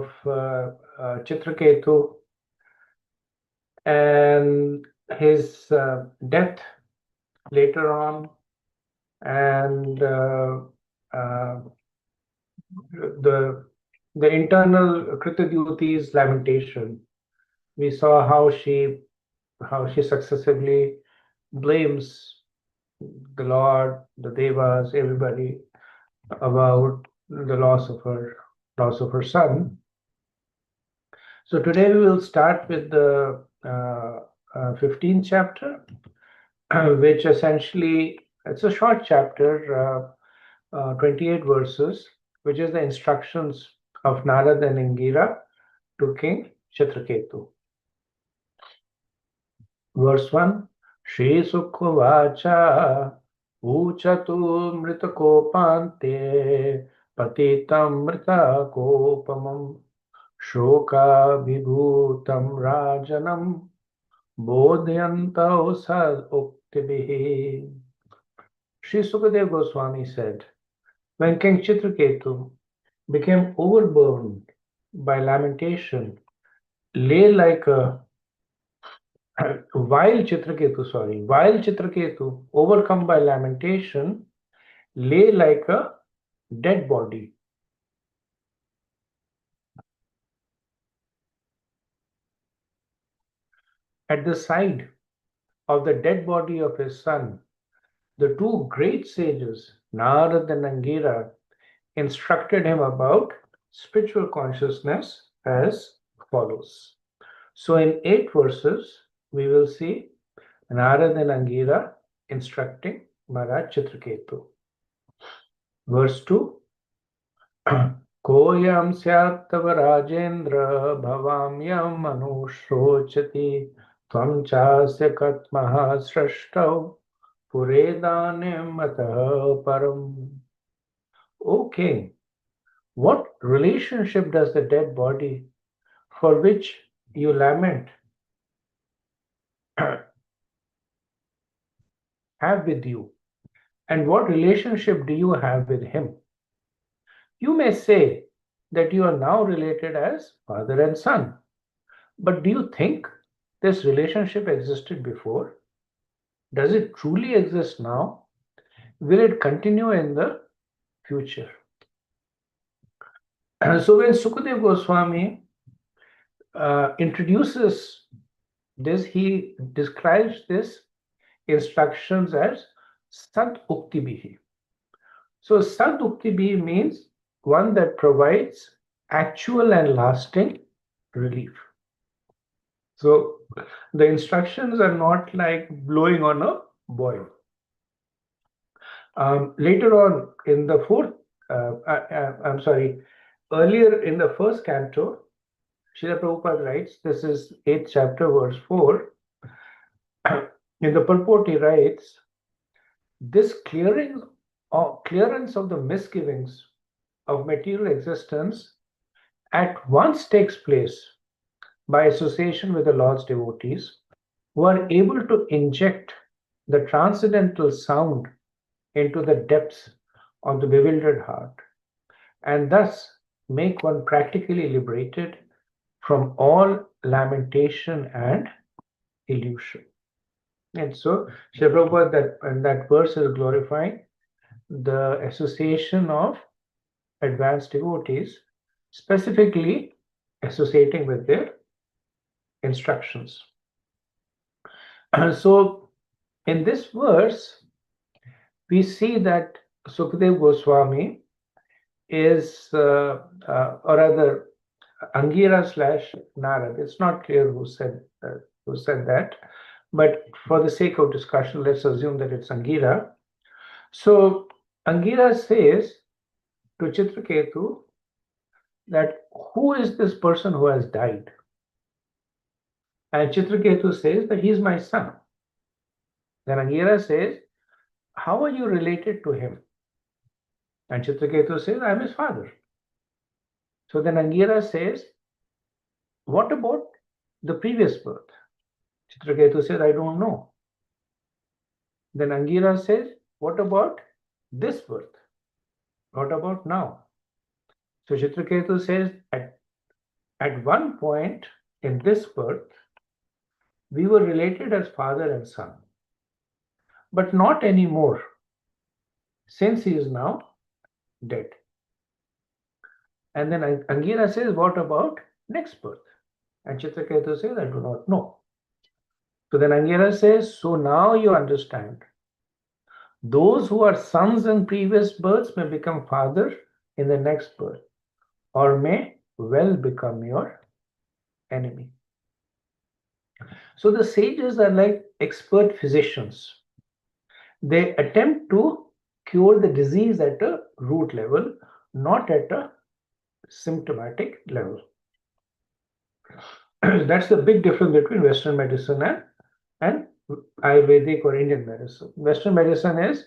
of Chitraketu and his death later on, and the internal Kritadyuti's lamentation. We saw how she successively blames the Lord, the Devas, everybody about the loss of her son. So today we will start with the 15th chapter, which essentially, it's a short chapter, 28 verses, which is the instructions of Narad and Ingira to King Chitraketu. Verse 1, Shri Sukhvacha Uchatu Mritakopante Patitam Mritakopamam Shoka Vibhutam Rajanam Bodhyantau Sad Uktibihi. Sri Sukadeva Goswami said, when King Chitraketu became overburdened by lamentation, lay like a while Chitraketu, overcome by lamentation, lay like a dead body. At the side of the dead body of his son, the two great sages, Narad and Angira, instructed him about spiritual consciousness as follows. So in 8 verses, we will see Narad and Angira instructing Maharaj Chitraketu. Verse 2, Koyam syat tava Rajendra bhavamyam manushrocati tvam chasya katmaha srashtav puredanim atah param. O king, what relationship does the dead body for which you lament have with you? And what relationship do you have with him? You may say that you are now related as father and son. But do you think this relationship existed before? Does it truly exist now? Will it continue in the future? So when Sukadeva Goswami introduces this, he describes this instructions as Sad Uktibihi. So Sad Uktibihi means one that provides actual and lasting relief. So the instructions are not like blowing on a boil. Later on in the earlier in the first canto, Srila Prabhupada writes, this is 8th chapter, verse 4. In the purport, he writes, this clearance of the misgivings of material existence at once takes place by association with the Lord's devotees, who are able to inject the transcendental sound into the depths of the bewildered heart, and thus make one practically liberated from all lamentation and illusion. And so, Srila Prabhupada, that verse is glorifying the association of advanced devotees, specifically associating with their instructions. So, in this verse, we see that Sukadeva Goswami is, or rather, Angira / Narad. It's not clear who said that, but for the sake of discussion, let's assume that it's Angira. So Angira says to Chitraketu that who is this person who has died? And Chitraketu says that he's my son. Then Angira says, how are you related to him? And Chitraketu says, I'm his father. So then Angira says, what about the previous birth? Chitraketu says, I don't know. Then Angira says, what about this birth? What about now? So Chitraketu says, At one point in this birth, we were related as father and son, but not anymore, since he is now dead. And then Angira says, what about next birth? And Chitraketu says, I do not know. So then Angira says, so now you understand. Those who are sons in previous births may become father in the next birth, or may well become your enemy. So the sages are like expert physicians. They attempt to cure the disease at a root level, not at a symptomatic level. That's the big difference between Western medicine and Ayurvedic or Indian medicine. Western medicine is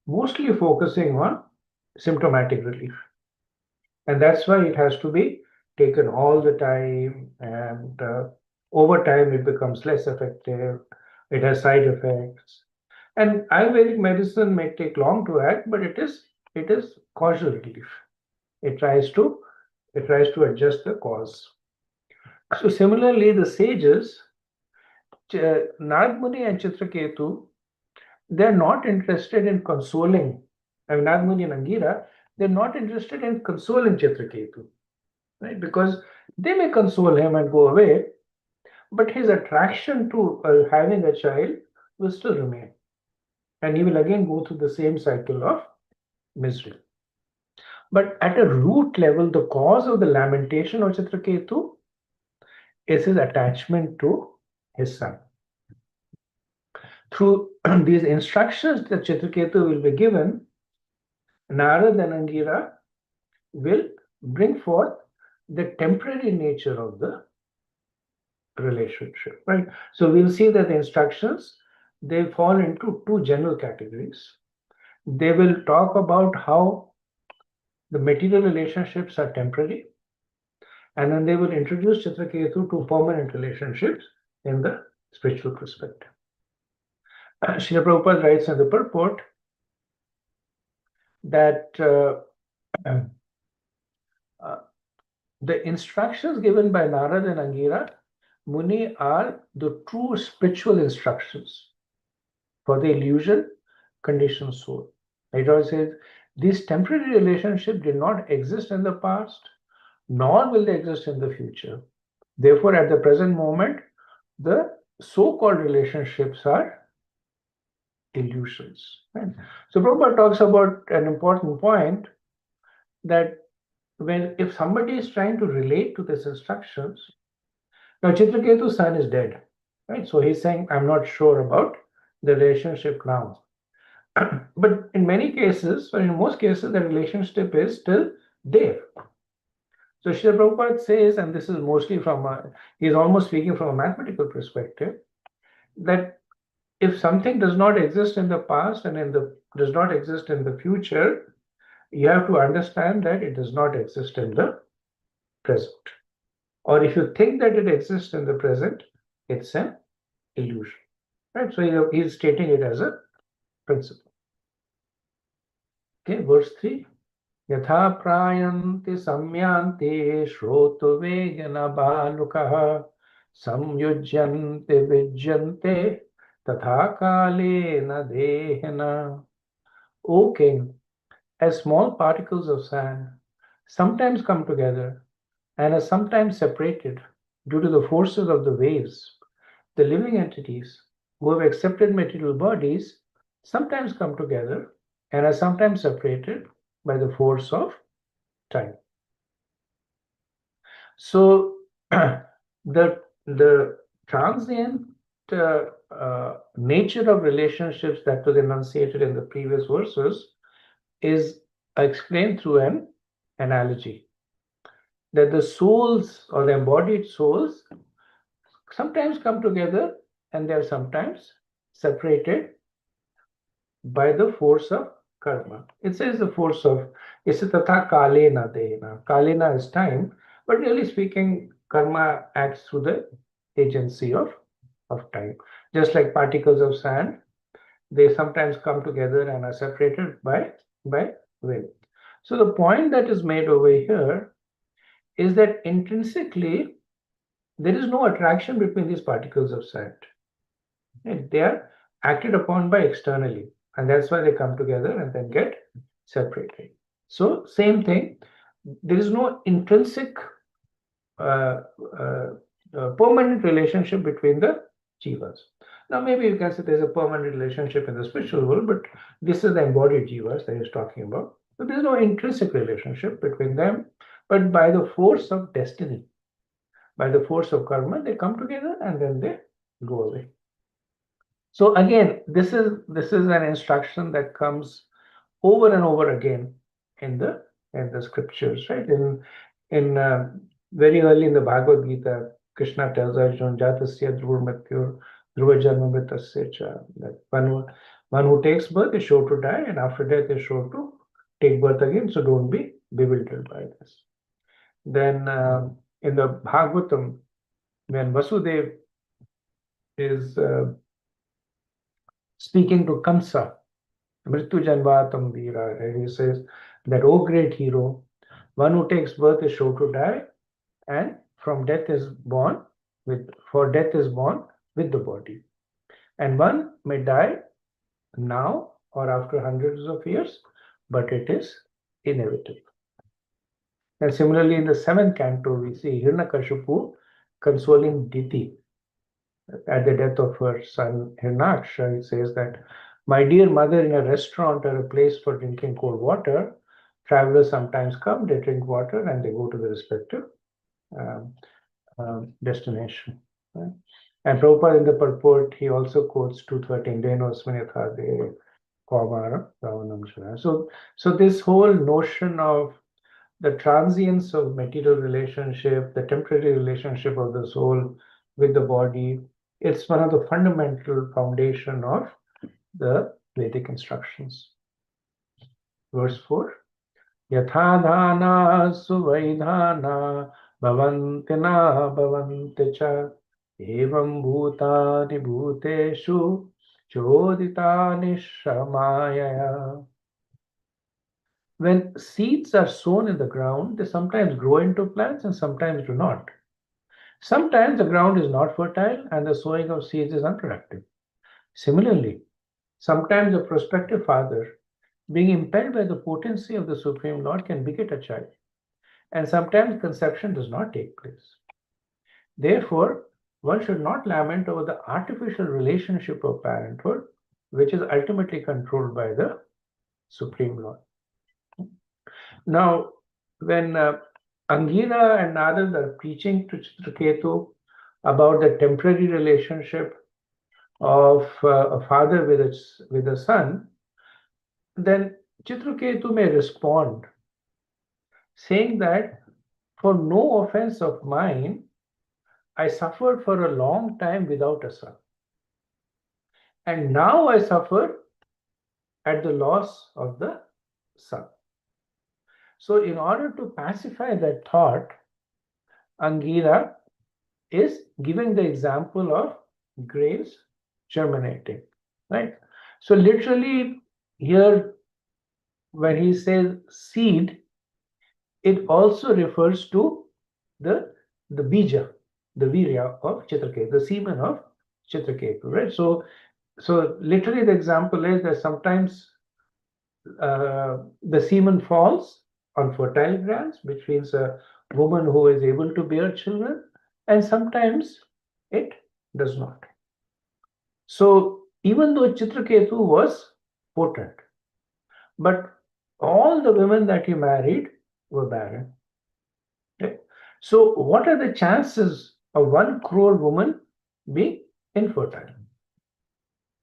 mostly focusing on symptomatic relief. And that's why it has to be taken all the time, and over time it becomes less effective. It has side effects. And Ayurvedic medicine may take long to act, but it is causal relief. It tries to adjust the cause. So similarly, the sages, Narad Muni and Chitraketu, they're not interested in consoling. I mean, Narad Muni and Angira, they're not interested in consoling Chitraketu, right? Because they may console him and go away, but his attraction to having a child will still remain. And he will again go through the same cycle of misery. But at a root level, the cause of the lamentation of Chitraketu is his attachment to his son. Through these instructions that Chitraketu will be given, Narad and Angira will bring forth the temporary nature of the relationship, right? So we'll see that the instructions, they fall into two general categories. They will talk about how the material relationships are temporary, and then they will introduce Chitraketu to permanent relationships in the spiritual perspective. Srila Prabhupada writes in the purport that the instructions given by Narad and Angira Muni are the true spiritual instructions for the illusion conditioned soul. It also says these temporary relationships did not exist in the past, nor will they exist in the future. Therefore, at the present moment, the so-called relationships are illusions. Right? So Prabhupada talks about an important point that if somebody is trying to relate to these instructions, now Chitraketu's son is dead, right? So he's saying, I'm not sure about the relationship now. But in many cases, or in most cases, the relationship is still there. So Srila Prabhupada says, and this is mostly he's almost speaking from a mathematical perspective, that if something does not exist in the past and does not exist in the future, you have to understand that it does not exist in the present. Or if you think that it exists in the present, it's an illusion. Right? So he's stating it as a principle. Okay, verse 3. Yatha prayanti samyanti shrotu vegana balukaha samyujyanti vijyante tatha kalena dehena. O king, as small particles of sand sometimes come together and are sometimes separated due to the forces of the waves, the living entities who have accepted material bodies sometimes come together and are sometimes separated by the force of time. So the transient nature of relationships that was enunciated in the previous verses is explained through an analogy. That the souls or the embodied souls sometimes come together and they are sometimes separated by the force of karma. It says the force of, it's a tatha kalena dehena. Kalena is time, but really speaking, karma acts through the agency of time. Just like particles of sand, they sometimes come together and are separated by wind. So the point that is made over here is that intrinsically there is no attraction between these particles of Sept. They are acted upon by externally, and that's why they come together and then get separated. So same thing, there is no intrinsic uh, uh, permanent relationship between the jivas. Now maybe you can say there's a permanent relationship in the spiritual world, but this is the embodied jivas that he's talking about. So there's no intrinsic relationship between them, but by the force of destiny, by the force of karma, they come together and then they go away. So again, this is an instruction that comes over and over again in the scriptures, right? In very early in the Bhagavad Gita, Krishna tells Arjuna, "Jatasya dhruva mrityu, dhruva janma mritasya cha." That one who takes birth is sure to die, and after death is sure to take birth again. So don't be bewildered by this. Then in the Bhagavatam, when Vasudev is speaking to Kamsa, Mrityu Janvatam Veera, and he says that, "O great hero, one who takes birth is sure to die, and from death is born for death is born with the body. And one may die now or after hundreds of years, but it is inevitable." And similarly, in the seventh canto, we see Hiranyakashipu consoling Diti at the death of her son Hirnaksha. He says that, "My dear mother, in a restaurant or a place for drinking cold water, travelers sometimes come, they drink water, and they go to the respective um, destination." Right? And Prabhupada in the purport, he also quotes 213, Deno Sminyathade Kaumara Ravanam Shana. So this whole notion of the transience of material relationship, the temporary relationship of the soul with the body, it's one of the fundamental foundation of the Vedic instructions. Verse 4, Yatha dhana suvaidhana bhavanti na bhavanti cha evam bhutani bhuteshu choditani shamayaya. When seeds are sown in the ground, they sometimes grow into plants and sometimes do not. Sometimes the ground is not fertile and the sowing of seeds is unproductive. Similarly, sometimes a prospective father, being impelled by the potency of the Supreme Lord, can beget a child, and sometimes conception does not take place. Therefore, one should not lament over the artificial relationship of parenthood, which is ultimately controlled by the Supreme Lord. Now, when Angira and Narad are preaching to Chitraketu about the temporary relationship of a father with a son, then Chitraketu may respond saying that, "For no offense of mine, I suffered for a long time without a son. And now I suffer at the loss of the son." So in order to pacify that thought, Angira is giving the example of graves germinating, right? So literally here, when he says seed, it also refers to the bija, the virya of Chitraketu, the semen of Chitraketu, right? So literally the example is that sometimes the semen falls on fertile grounds, which means a woman who is able to bear children, and sometimes it does not. So even though Chitraketu was potent, but all the women that he married were barren. Okay? So what are the chances of 1 crore woman being infertile?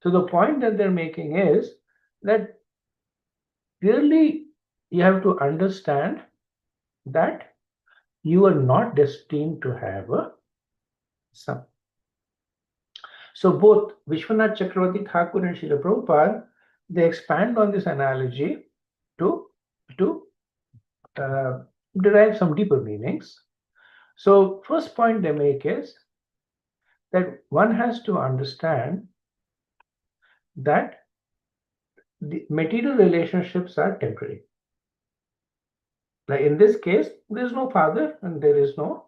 So the point that they're making is that clearly you have to understand that you are not destined to have a son. So both Vishwanath Chakravarti Thakur and Srila Prabhupada, they expand on this analogy to derive some deeper meanings. So first point they make is that one has to understand that the material relationships are temporary. Like in this case, there is no father and there is no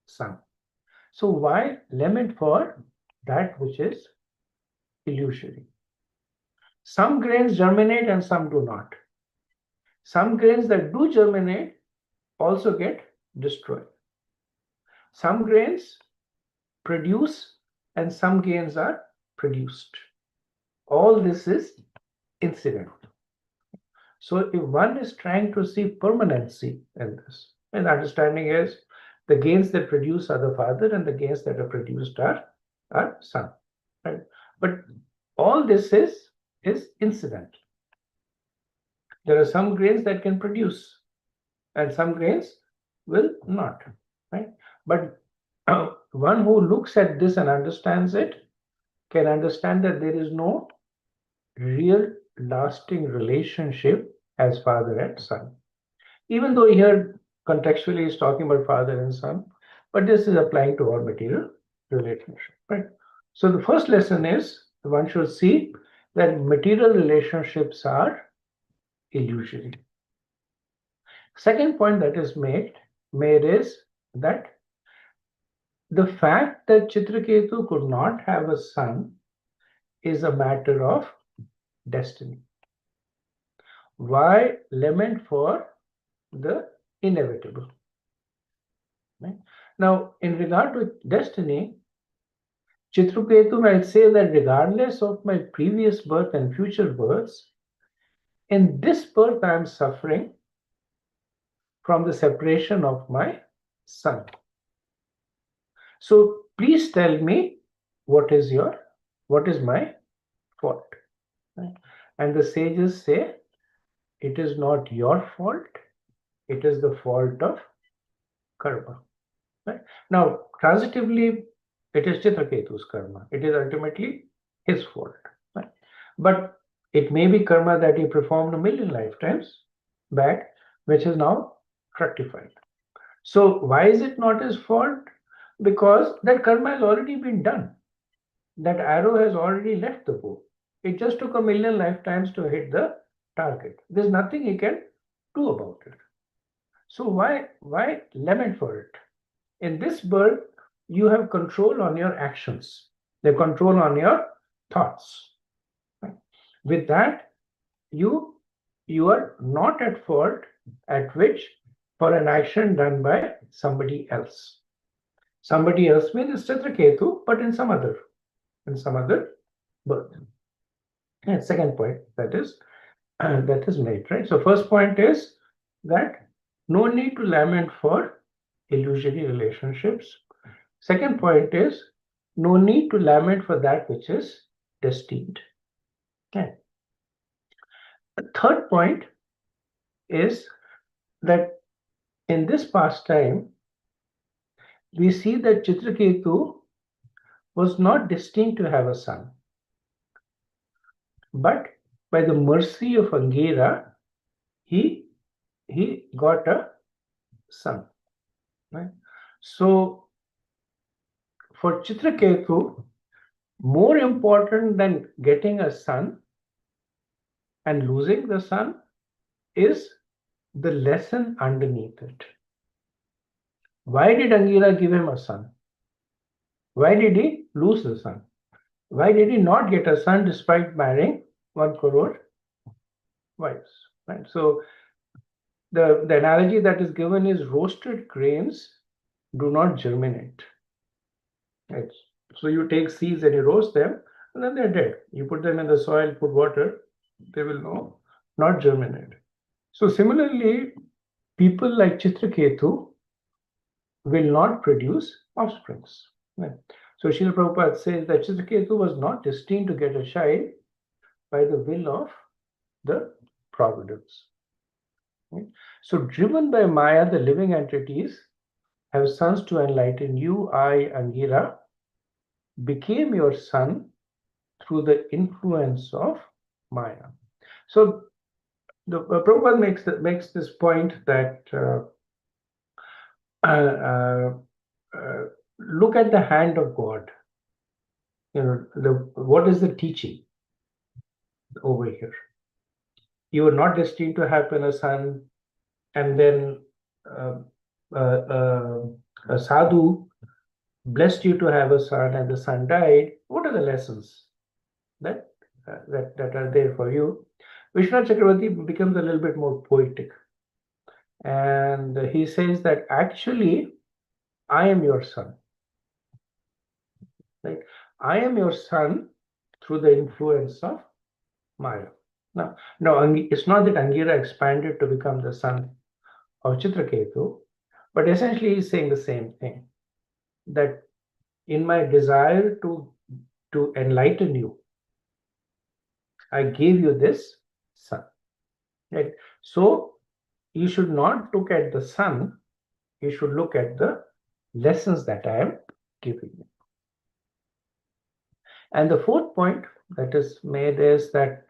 son. So why lament for that which is illusory? Some grains germinate and some do not. Some grains that do germinate also get destroyed. Some grains produce and some grains are produced. All this is incidental. So if one is trying to see permanency in this, and understanding is the gains that produce are the father and the gains that are produced are son. Right? But all this is incidental. There are some grains that can produce and some grains will not. Right? But one who looks at this and understands it can understand that there is no real lasting relationship as father and son. Even though here contextually is talking about father and son, but this is applying to all material relationship, right? So the first lesson is one should see that material relationships are illusory. Second point that is made is that the fact that Chitraketu could not have a son is a matter of destiny. Why lament for the inevitable? Right? Now, in regard to destiny, Chitraketu might say that regardless of my previous birth and future births, in this birth I am suffering from the separation of my son. So please tell me what is my fault? Right? And the sages say it is not your fault, it is the fault of karma. Right? Now, transitively, it is Chitraketu's karma. It is ultimately his fault. Right? But it may be karma that he performed a million lifetimes back, which is now rectified. So why is it not his fault? Because that karma has already been done. That arrow has already left the bow. It just took a million lifetimes to hit the target. There's nothing he can do about it. So why lament for it? In this birth, you have control on your actions, the control on your thoughts. With that, you are not at fault at which for an action done by somebody else. Somebody else means Chitraketu, but in some other birth. And second point that is made, right? So first point is that no need to lament for illusory relationships. Second point is no need to lament for that which is destined. Okay. The third point is that in this pastime, we see that Chitraketu was not destined to have a son. But by the mercy of Angira, he got a son. Right? So for Chitraketu, more important than getting a son and losing the son is the lesson underneath it. Why did Angira give him a son? Why did he lose the son? Why did he not get a son despite marrying 1 crore wives? Right? So the analogy that is given is roasted grains do not germinate. Right? So you take seeds and you roast them, and then they're dead. You put them in the soil, put water, they will not germinate. So similarly, people like Chitraketu will not produce offsprings. Right? So Srila Prabhupada says that Chitraketu was not destined to get a child by the will of the providence. Right? So driven by Maya, the living entities have sons to enlighten you. I, Angira, became your son through the influence of Maya. So the Prabhupada makes this point that look at the hand of God. What is the teaching over here? You are not destined to happen a son. and then a sadhu blessed you to have a son, and the son died. What are the lessons that that are there for you? Vishnu Chakravarti becomes a little bit more poetic, and he says that actually I am your son. Like, I am your son through the influence of Maya. Now, it's not that Angira expanded to become the son of Chitraketu, but essentially he's saying the same thing, that in my desire to enlighten you, I gave you this son. Right? So you should not look at the son, you should look at the lessons that I am giving you. And the fourth point that is made is that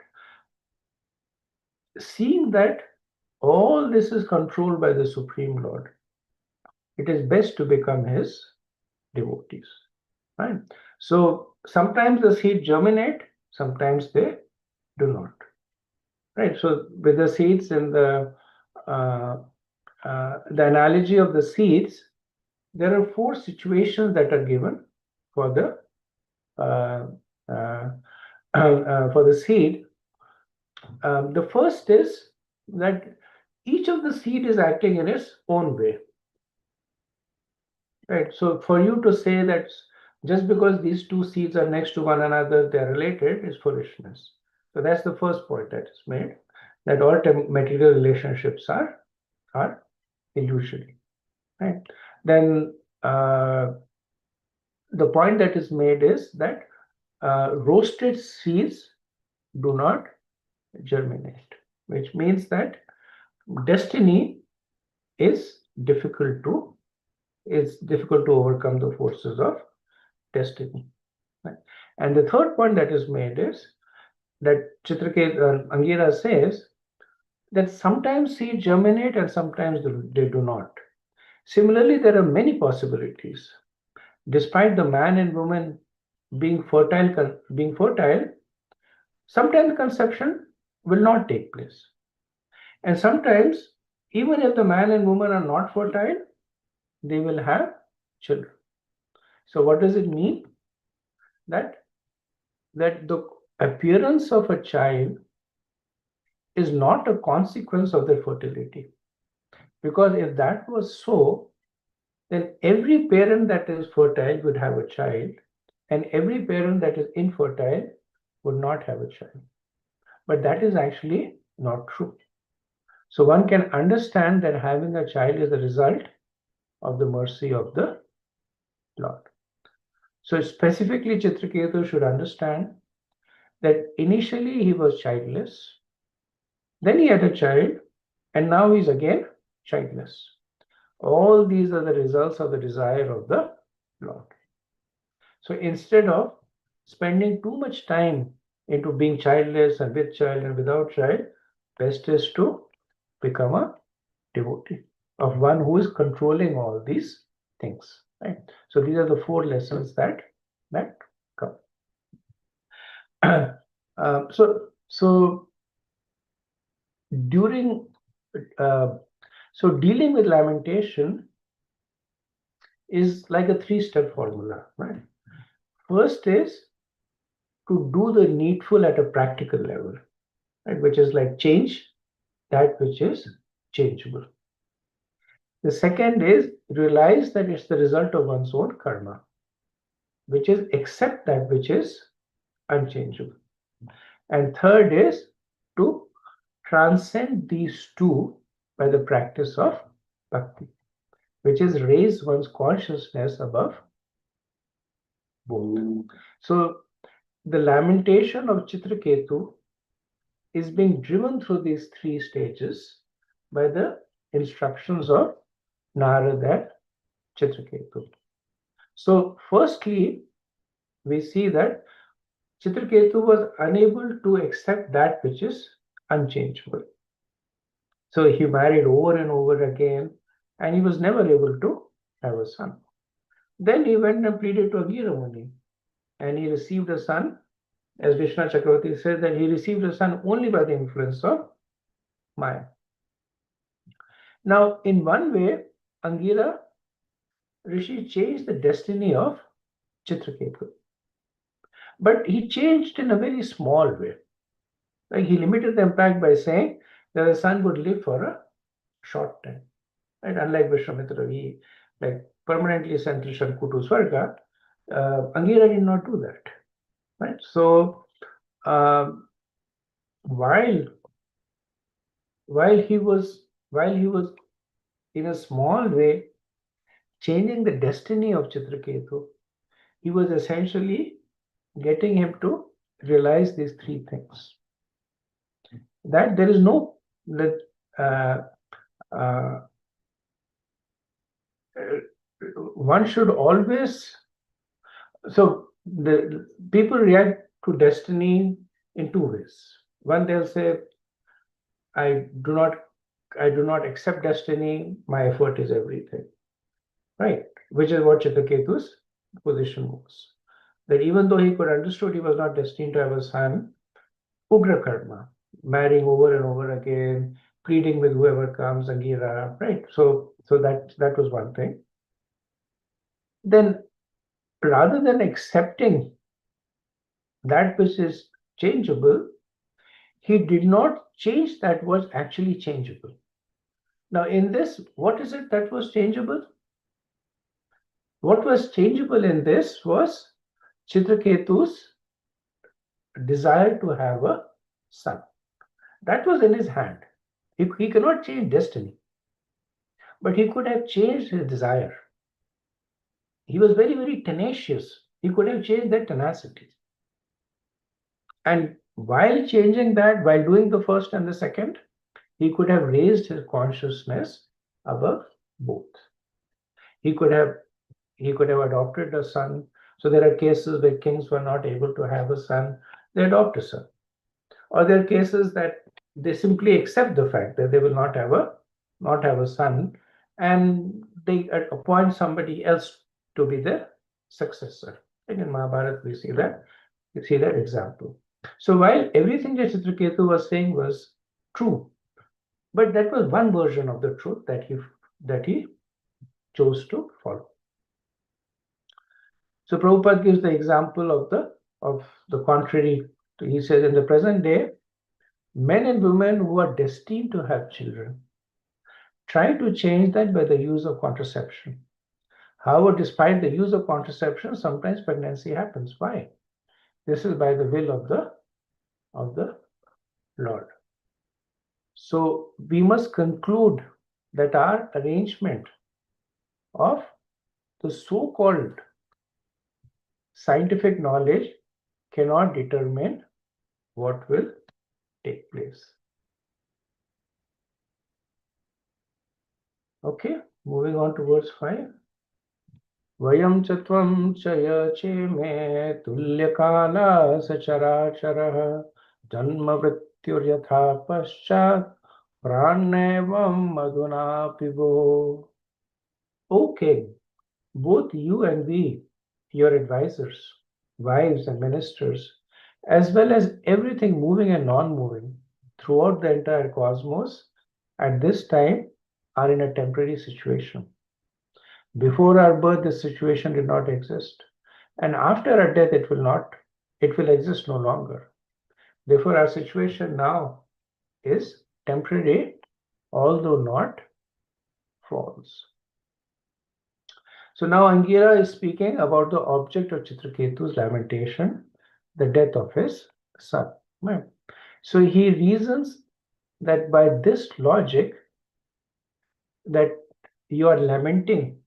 seeing that all this is controlled by the Supreme Lord, it is best to become his devotees. Right? So sometimes the seeds germinate, sometimes they do not. Right? So with the seeds in the analogy of the seeds, there are four situations that are given for the uh, uh, for the seed. The first is that each of the seed is acting in its own way. Right. So for you to say that just because these two seeds are next to one another, they're related, is foolishness. So that's the first point that is made, that all material relationships are illusory. Right. Then the point that is made is that roasted seeds do not germinate, which means that destiny is difficult to overcome the forces of destiny. Right? And the third point that is made is that Angira says that sometimes seeds germinate and sometimes they do not. Similarly, there are many possibilities. Despite the man and woman being fertile, sometimes conception will not take place. And sometimes, even if the man and woman are not fertile, they will have children. So what does it mean? That the appearance of a child is not a consequence of their fertility. Because if that was so, then every parent that is fertile would have a child, and every parent that is infertile would not have a child. But that is actually not true. So one can understand that having a child is the result of the mercy of the Lord. So specifically, Chitraketu should understand that initially he was childless, then he had a child, and now he's again childless. All these are the results of the desire of the Lord. So instead of spending too much time into being childless and with child and without child, best is to become a devotee of one who is controlling all these things. Right? So these are the four lessons that come. So during so dealing with lamentation is like a three-step formula, right? First is to do the needful at a practical level, right? Which is like change that which is changeable. The second is realize that it's the result of one's own karma, which is accept that which is unchangeable. And third is to transcend these two by the practice of bhakti, which is raise one's consciousness above both. So the lamentation of Chitraketu is being driven through these three stages by the instructions of Narada and Chitraketu. So firstly, we see that Chitraketu was unable to accept that which is unchangeable. So he married over and over again, and he was never able to have a son. Then he went and pleaded to Agira Muni, and he received a son. As Vishnu Chakravarti says, that he received a son only by the influence of Maya. Now, in one way, Angira Rishi changed the destiny of Chitraketu. But he changed in a very small way. Like he limited the impact by saying that the sun would live for a short time. Right? Unlike Vishwamitra, he like permanently sent Rishabku to Swarga. Angira did not do that. Right? So um, while while he was in a small way changing the destiny of Chitraketu, he was essentially getting him to realize these three things. That there is no that uh, uh, one should always, so the people react to destiny in two ways. One, they'll say, I do not I do not accept destiny, my effort is everything. Right? Which is what Chitraketu's position was. That even though he could understood he was not destined to have a son, Ugra karma, marrying over and over again, pleading with whoever comes, Angira, right? So that was one thing. Then rather than accepting that which is changeable, he did not change that was actually changeable. Now, in this, what is it that was changeable? What was changeable in this was Chitraketu's desire to have a son. That was in his hand. He cannot change destiny, but he could have changed his desire. He was very, very tenacious. He could have changed that tenacity. And while changing that, while doing the first and the second, he could have raised his consciousness above both. He could have adopted a son. So there are cases where kings were not able to have a son, they adopt a son. Or there are cases that they simply accept the fact that they will not have a son, and they appoint somebody else to be their successor. And in Mahabharata, we see that example. So while everything that Chitraketu was saying was true, but that was one version of the truth that he chose to follow. So Prabhupada gives the example of the contrary. He says, in the present day, men and women who are destined to have children try to change that by the use of contraception. However, despite the use of contraception, sometimes pregnancy happens. Why? This is by the will of the Lord. So we must conclude that our arrangement of the so-called scientific knowledge cannot determine what will take place. Okay, moving on to verse 5. Vayam chatvam chaya che me tulyakala sacharacharah janma vrityuryatha paschat pranevam madhuna pibo. O king, both you and we, your advisors, wives and ministers, as well as everything moving and non-moving throughout the entire cosmos, at this time are in a temporary situation. Before our birth, this situation did not exist. And after our death, it will exist no longer. Therefore, our situation now is temporary, although not false. So now Angira is speaking about the object of Chitraketu's lamentation, the death of his son. Right? So he reasons that by this logic, that you are lamenting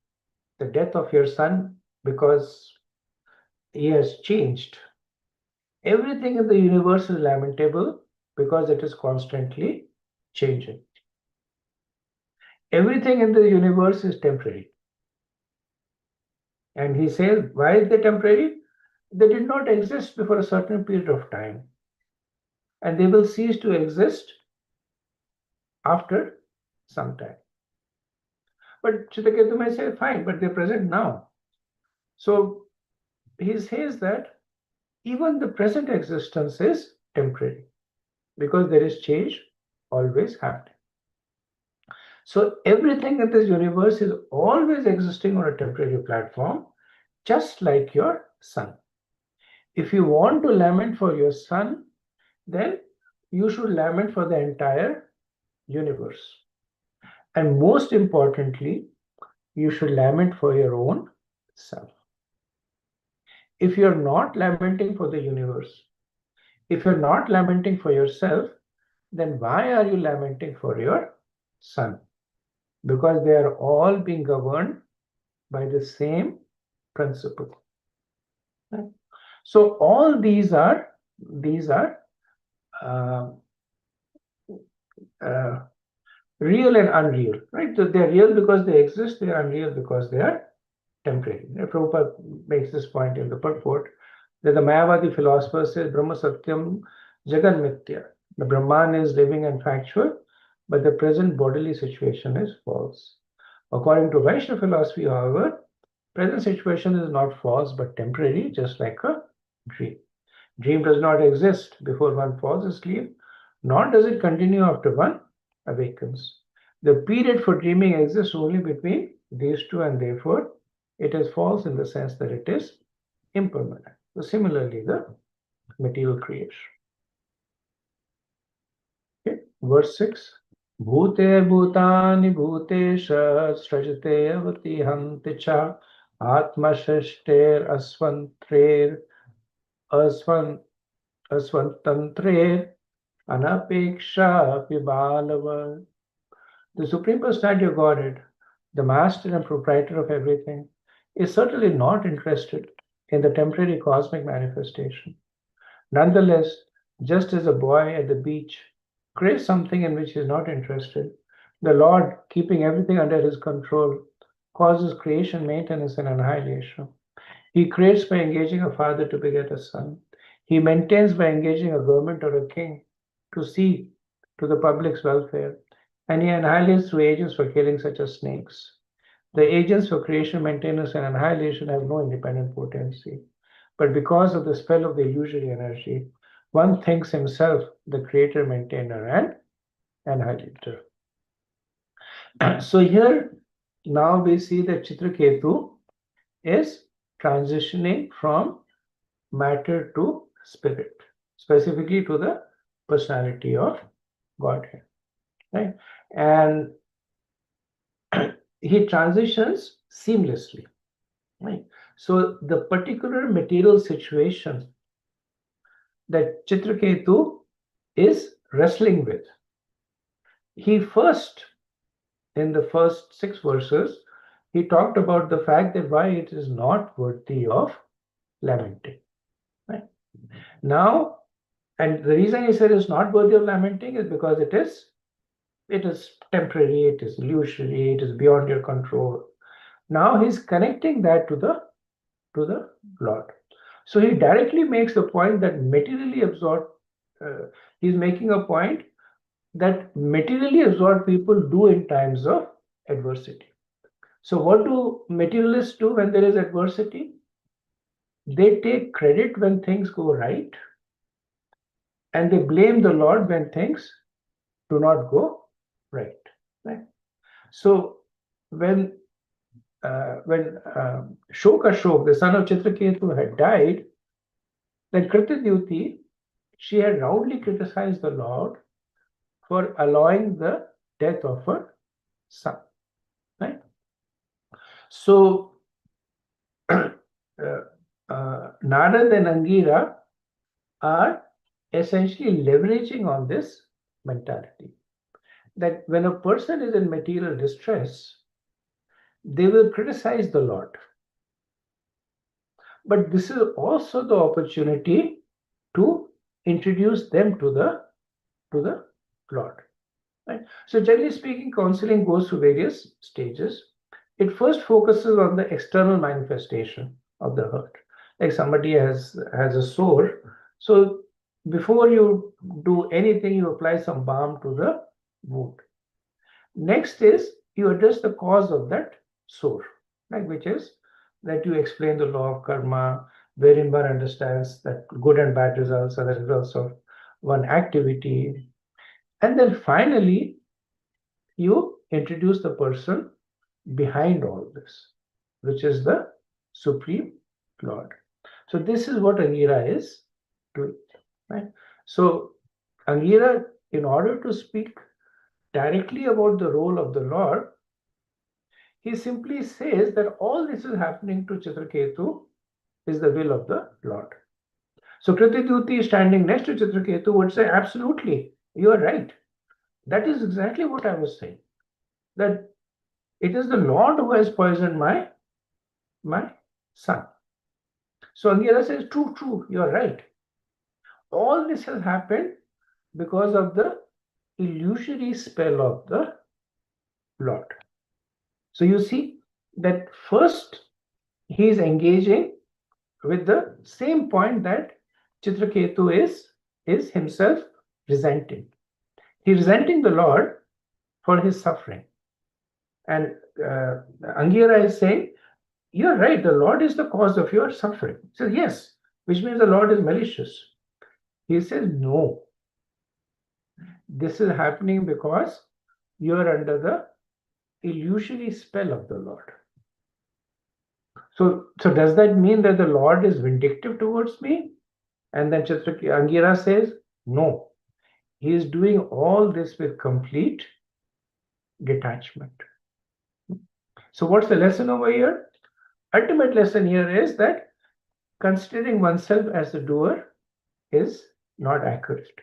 the death of your son because he has changed. Everything in the universe is lamentable because it is constantly changing. Everything in the universe is temporary. And he says, why is they temporary? They did not exist before a certain period of time. And they will cease to exist after some time. But Chitraketu may say, fine, but they're present now. So he says that even the present existence is temporary because there is change always happening. So everything in this universe is always existing on a temporary platform, just like your sun. If you want to lament for your sun, then you should lament for the entire universe. And most importantly, you should lament for your own self. If you're not lamenting for the universe, if you're not lamenting for yourself, then why are you lamenting for your sun? Because they are all being governed by the same principle. Right? So all these are uh, uh, real and unreal, right? So they're real because they exist, they're unreal because they are temporary. Prabhupada makes this point in the purport that the Mayavadi philosopher says Brahma Satyam Jagan Mithya. The Brahman is living and factual, but the present bodily situation is false. According to Vaishnava philosophy, however, present situation is not false but temporary, just like a dream. Dream does not exist before one falls asleep, nor does it continue after one awakens. The period for dreaming exists only between these two, and therefore it is false in the sense that it is impermanent. So similarly, the material creation. Okay. Verse 6. Bhute bhutani bhutesha srajate avati hanti cha atma shashter asvan asvantantre anapeksha pibalava. The Supreme Personality of Godhead, the master and proprietor of everything, is certainly not interested in the temporary cosmic manifestation. Nonetheless, just as a boy at the beach craves something in which he is not interested, the Lord, keeping everything under his control, causes creation, maintenance, and annihilation. He creates by engaging a father to beget a son. He maintains by engaging a government or a king to see to the public's welfare. And he annihilates through agents for killing, such as snakes. The agents for creation, maintenance, and annihilation have no independent potency. But because of the spell of the illusory energy, one thinks himself the creator, maintainer, and annihilator. So here, now we see that Chitraketu is transitioning from matter to spirit, specifically to the personality of Godhead, right? And he transitions seamlessly, right? So the particular material situation that Chitraketu is wrestling with, he first, in the first 6 verses, he talked about the fact that why it is not worthy of lamenting, right? Now, and the reason he said it's not worthy of lamenting is because it is temporary, it is illusory, it is beyond your control. Now he's connecting that to the Lord. So he directly makes the point that materially absorbed, he's making a point that materially absorbed people do in times of adversity. So what do materialists do when there is adversity? They take credit when things go right, and they blame the Lord when things do not go right. Right. So when Shokashok, the son of Chitraketu, had died, then Kritadyuti, she had roundly criticized the Lord for allowing the death of her son. Right? So Narad and Angira are essentially leveraging on this mentality that when a person is in material distress, they will criticize the Lord. But this is also the opportunity to introduce them to the Lord. Right? So generally speaking, counseling goes through various stages. It first focuses on the external manifestation of the hurt. Like somebody has a sore. So before you do anything, you apply some balm to the wound. Next is you address the cause of that sore, right? Which is that you explain the law of karma, wherein one understands that good and bad results are the results of one activity. And then finally, you introduce the person behind all this, which is the Supreme Lord. So this is what Angira is doing, right? So Angira, in order to speak directly about the role of the Lord, he simply says that all this is happening to Chitraketu is the will of the Lord. So Kritidyuti standing next to Chitraketu would say, absolutely, you are right. That is exactly what I was saying. That it is the Lord who has poisoned my son. So Angira says, true, you are right. All this has happened because of the illusory spell of the Lord. So you see that first he is engaging with the same point that Chitraketu is himself resenting. He is resenting the Lord for his suffering. And Angira is saying, you're right, the Lord is the cause of your suffering. He says, yes, which means the Lord is malicious. He says, no. This is happening because you are under the illusory spell of the Lord. So does that mean that the Lord is vindictive towards me? And then Angira says, no. He is doing all this with complete detachment. So what's the lesson over here? Ultimate lesson here is that considering oneself as the doer is not accurate.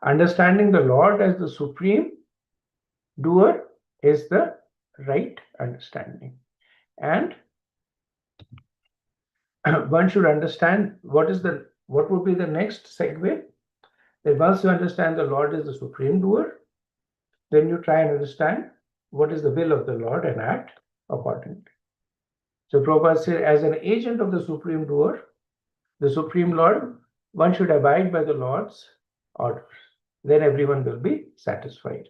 Understanding the Lord as the supreme doer is the right understanding. And one should understand what would be the next segue. That once you understand the Lord is the supreme doer, then you try and understand what is the will of the Lord and act accordingly. So Prabhupada said, as an agent of the supreme doer, the supreme Lord, one should abide by the Lord's orders. Then everyone will be satisfied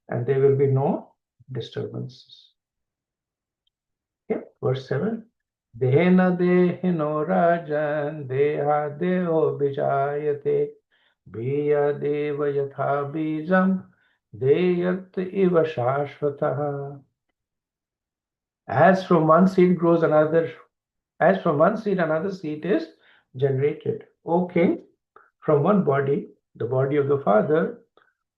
and there will be no disturbances. Okay, verse 7. Dehena dehino rajan deha deho bijayate biya deva yatha bijam deyat iva shashvataha. As from one seed another seed is generated. O king, from one body, the body of the father,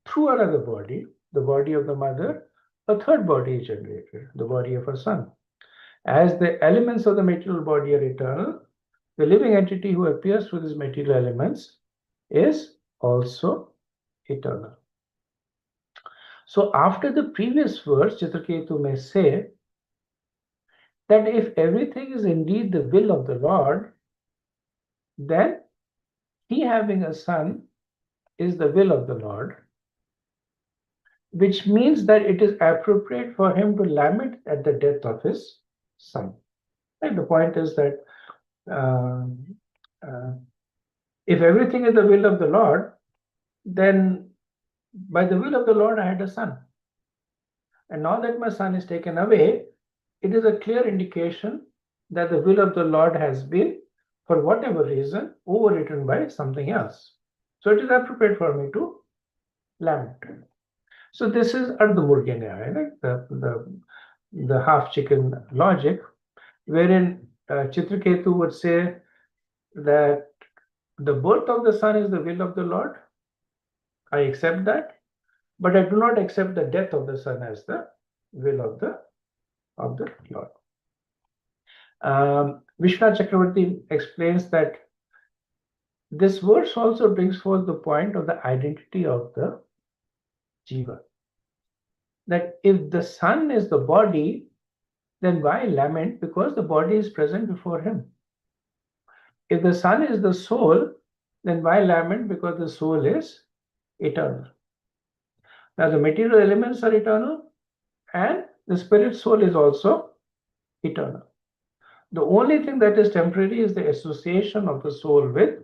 through another body, the body of the mother, a third body is generated, the body of a son. As the elements of the material body are eternal, the living entity who appears through these material elements is also eternal. So after the previous verse, Chitraketu may say that if everything is indeed the will of the Lord, then he having a son is the will of the Lord, which means that it is appropriate for him to lament at the death of his son. And the point is that if everything is the will of the Lord, then by the will of the Lord I had a son. And now that my son is taken away, it is a clear indication that the will of the Lord has been, for whatever reason, overwritten by something else. So it is appropriate for me to lament. So this is Ardhamurgya Nyaya, the half chicken logic, wherein Chitraketu would say that the birth of the son is the will of the Lord. I accept that, but I do not accept the death of the son as the will of the Lord. Vishnu Chakravarti explains that this verse also brings forth the point of the identity of the jiva. That if the son is the body, then why lament? Because the body is present before him. If the son is the soul, then why lament? Because the soul is eternal. Now the material elements are eternal and the spirit soul is also eternal. The only thing that is temporary is the association of the soul with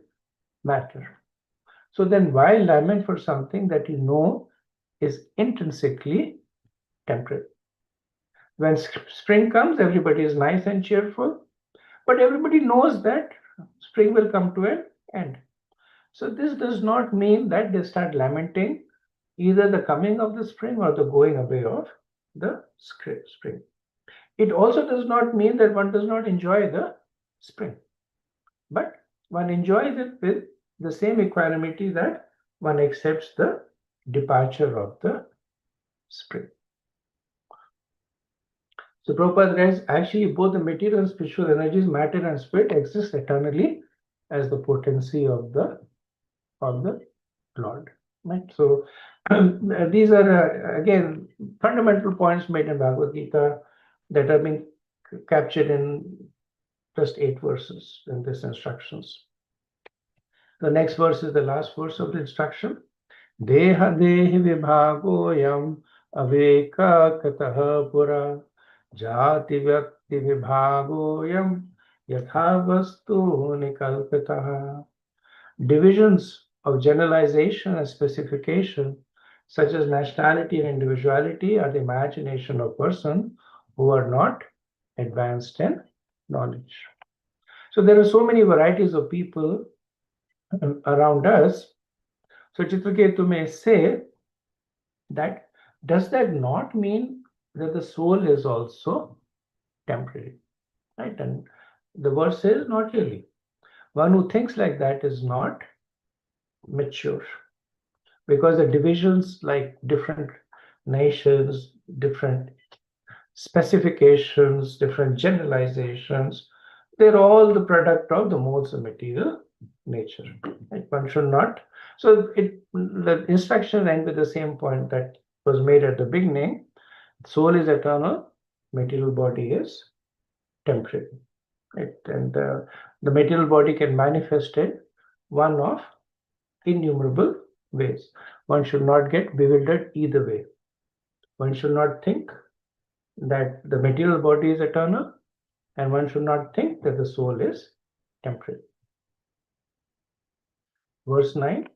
matter. So then why lament for something that you know is intrinsically temporary? When spring comes, everybody is nice and cheerful, but everybody knows that spring will come to an end. So this does not mean that they start lamenting either the coming of the spring or the going away of the spring. It also does not mean that one does not enjoy the spring, but one enjoys it with the same equanimity that one accepts the departure of the spring. So Prabhupada writes, actually both the material and spiritual energies, matter and spirit, exist eternally as the potency of the Lord. Right? So these are again fundamental points made in Bhagavad Gita that are being captured in just 8 verses in these instructions. The next verse is the last verse of the instruction. Deha dehi vibhagoyam aveka kataha pura jati vyakti vibhagoyam yathavastu nikalpitaha. Divisions of generalization and specification, such as nationality and individuality, are the imagination of persons who are not advanced in knowledge. So there are so many varieties of people around us. So Chitraketu may say that, does that not mean that the soul is also temporary? Right? And the verse says, not really. One who thinks like that is not mature, because the divisions, like different nations, different specifications, different generalizations, they're all the product of the modes of material nature. Right? One should not. So the instruction ends with the same point that was made at the beginning. Soul is eternal, material body is temporary. Right? And the material body can manifest in one of innumerable ways. One should not get bewildered either way. One should not think that the material body is eternal, and one should not think that the soul is temporary. Verse 9.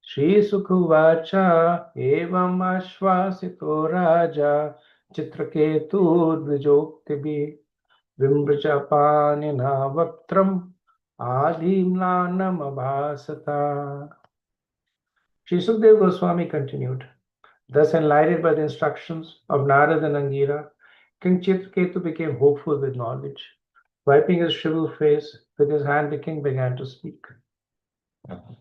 Shri Sukhuvacha evam ashvasito raja chitraketu dvijoktibi vimbrajapanina vaktram adhimlanam abhasata. Shri Sukdev Goswami continued, thus enlightened by the instructions of Narad and Angira, King Chitraketu became hopeful with knowledge. Wiping his shriveled face with his hand, the king began to speak.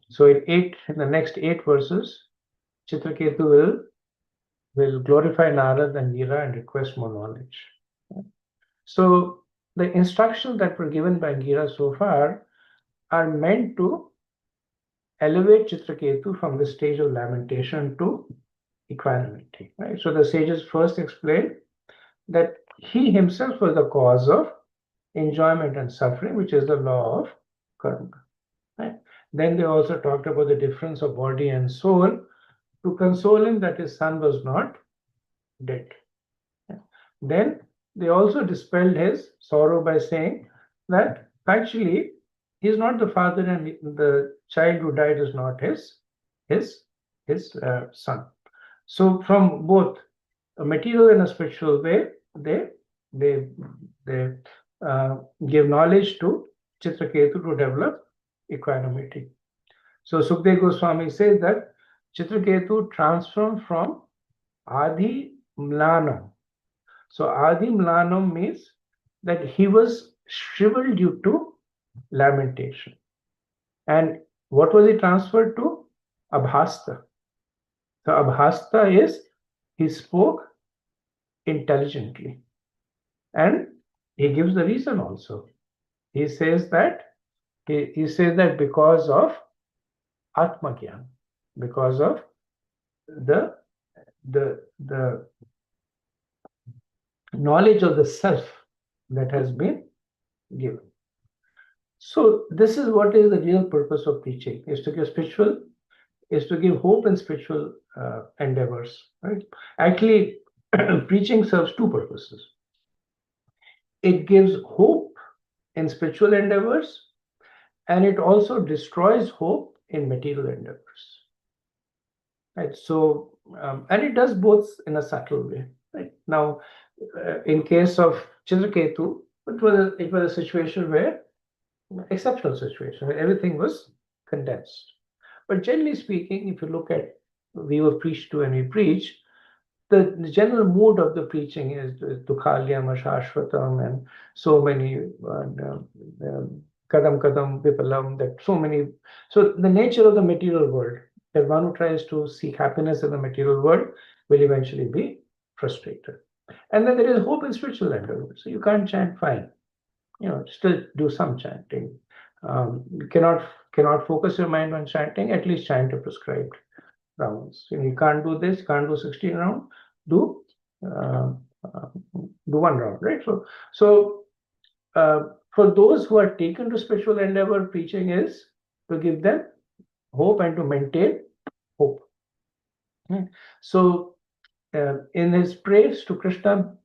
So in the next 8 verses, Chitraketu will glorify Narad and Gira and request more knowledge. So the instructions that were given by Gira so far are meant to elevate Chitraketu from the stage of lamentation to equanimity. Right? So the sages first explained that he himself was the cause of enjoyment and suffering, which is the law of karma. Right? Then they also talked about the difference of body and soul to console him that his son was not dead. Then they also dispelled his sorrow by saying that actually he is not the father and the child who died is not his son. So from both a material and a spiritual way, they give knowledge to Chitraketu to develop equanimity. So Sukdev Goswami says that Chitraketu transformed from Adi Mlanam. So Adi Mlanam means that he was shriveled due to lamentation. And what was he transferred to? Abhasta. So Abhasta is he spoke intelligently. And he gives the reason also. He says that because of Atmagyan, because of the knowledge of the self that has been given. So this is what is the real purpose of teaching, is to give hope in spiritual endeavors. Right? Actually, preaching serves 2 purposes. It gives hope in spiritual endeavors, and it also destroys hope in material endeavors. Right? So, and it does both in a subtle way. Right? Now, in case of Chitraketu, it was a situation where, exceptional situation, where everything was condensed. But generally speaking, if you look at we were preached to and we preach, the general mood of the preaching is Dukhalyam, Ashashvatam, and so many Kadam Kadam Vipalam, that so many. So the nature of the material world, that one who tries to seek happiness in the material world will eventually be frustrated. And then there is hope in spiritual endeavor. So you can't chant, fine. Still do some chanting. You cannot focus your mind on chanting, at least chant a prescribed rounds. You can't do this, can't do 16 rounds, do uh, do one round, right? So for those who are taken to spiritual endeavor, preaching is to give them hope and to maintain hope. So in his praise to Krishna,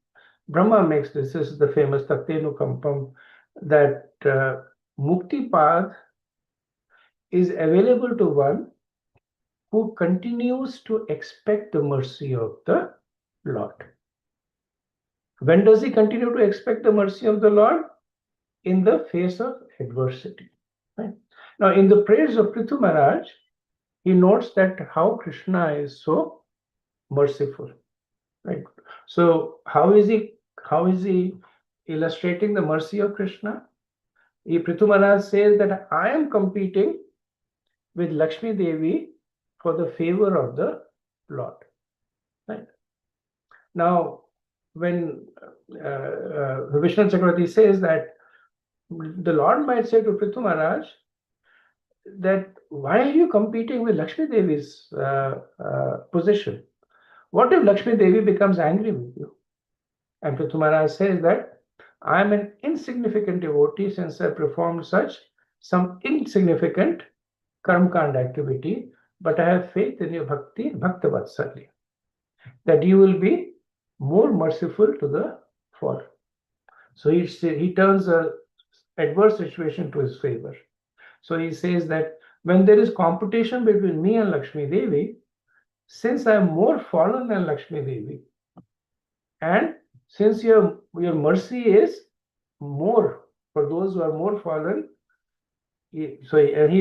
Brahma makes this is the famous Taktenu Kampam, that Mukti path is available to one who continues to expect the mercy of the Lord. When does he continue to expect the mercy of the Lord? In the face of adversity. Right? Now, in the praise of Prithu Maharaj, he notes that how Krishna is so merciful. Right? So, how is he illustrating the mercy of Krishna? Prithu Maharaj says that I am competing with Lakshmi Devi for the favor of the Lord. Right? Now, when Vishnu Chakravarti says that the Lord might say to Prithu Maharaj that why are you competing with Lakshmi Devi's position? What if Lakshmi Devi becomes angry with you? And Prithu Maharaj says that I am an insignificant devotee since I performed some insignificant karmakand activity, but I have faith in your bhakti, bhakta vatsalya, that you will be more merciful to the fallen. So he turns a adverse situation to his favor. So he says that when there is competition between me and Lakshmi Devi, since I am more fallen than Lakshmi Devi, and since your mercy is more for those who are more fallen, he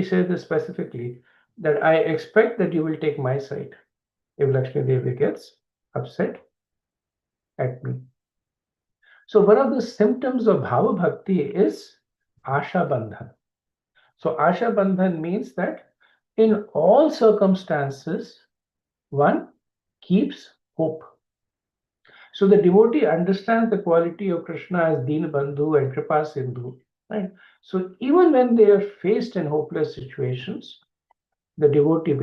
says this specifically, that I expect that you will take my side if Lakshmi Devi gets upset at me. So one of the symptoms of Bhava Bhakti is Asha Bandhan. So Asha Bandhan means that in all circumstances, one keeps hope. So the devotee understands the quality of Krishna as Deen Bandhu and Kripa Sindhu. Right? So even when they are faced in hopeless situations, the devotee